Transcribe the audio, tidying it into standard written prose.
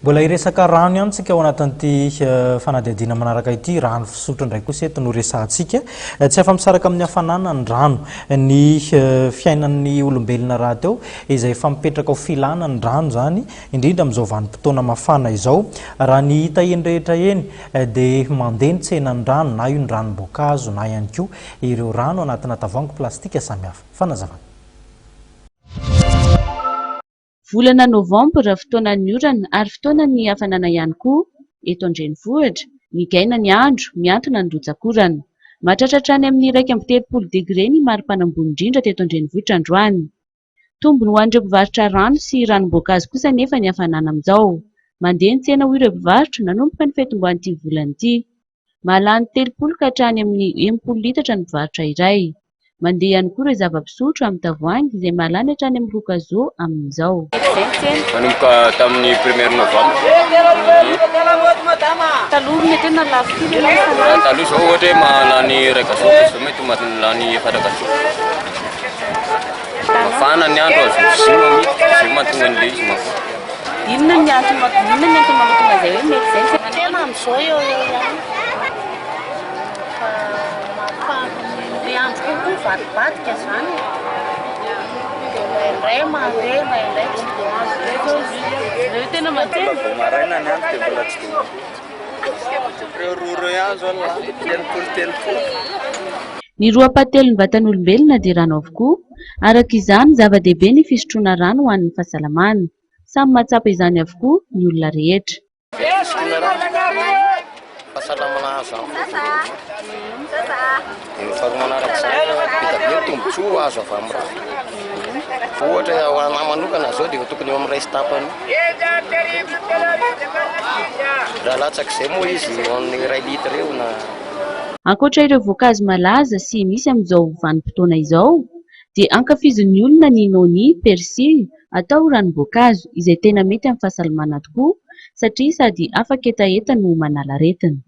Mbola iresaka rano ihany tsika ao anatin'ity fanadihadiana manaraka ity, rano fisotro indray kosa eto no resahantsika. Tsy afa-misaraka amin'ny hafanana ny rano, ny fiainan'ny olombelona raha teo izay efa mipetraka ho filana ny rano zany, indrindra amin'izao vanim-potoana mafana izao. Raha ny hita eny rehetra eny dia mandeha ny tsenan'ny rano, na io ny ranom-boankazo na ihany koa ireo rano anatina tavoahangy plastika samihafa. Fanazavana. Volana Novambra fotoanan'ny orana ary fotoanan'ny hafanana ihany koa eto an-drenivohitra, migaina ny andro, miantona ny rotsakorana. Mahatratra any amin'ny 1.3 degré ny mari-panambony indrindra teto an-drenivohitra androany. Tombony ho an'ireo mpivarotra rano sy ranom-boankazo kosa nefa ny hafanana amin'izao. Mandeha ny tsena ho ireo mpivarotra nanomboka ny fetomboan'ity volana ity. Mahalany 30 ka hatrany amin'ny 80 litatra ny mpivarotra iray. Mandeha ihany koa ireo zava-pisotro amin'ny tavoahangy izay mahalany hatrany amin'ny 2 kazô amin'izao. Manomboka tamin'ny 1er novambra. Taloha ny tena lafo kely Taloha izao ohatra hoe mahalany 2 kazô, izao mety mahalany 4 kazô. Mafana ny andro azo zima mihitsy, zay mahatonga an'ilay izy mafana. Inona ny antony mahatonga izay hoe mety izay? Tena amin'izao eo ihany. Ny andro kokoa vadibadika izany. Indray mandeha, indray tsy dia Ireo tena mandeha. Maraina ny andro dia mbola tsy dia. Roro ihany zao telopolo. Ny roapatelon'ny vatan'olombelona dia rano avokoa. Araka izany, zava-dehibe ny fisotroana rano ho an'ny fahasalamana. Samy mahatsapa izany avokoa ny olona rehetra. Fahasalamana azo ny fahamanaraka vita tombontsoa azo avy amin'ny raha. Ohatra ho anahy manokana zao dia tokony eo amin'ny ray sy tapany. Raha latsaka izay moa izy eo amin'ny 2 litra eo na. Ankoatra ireo voankazo malaza sy misy amin'izao vanim-potoana izao, dia ankafizin'ny olona ny noni, persily atao ranom-boankazo izay tena mety amin'ny fahasalamana tokoa satria sady afaka hetaheta no manala aretina.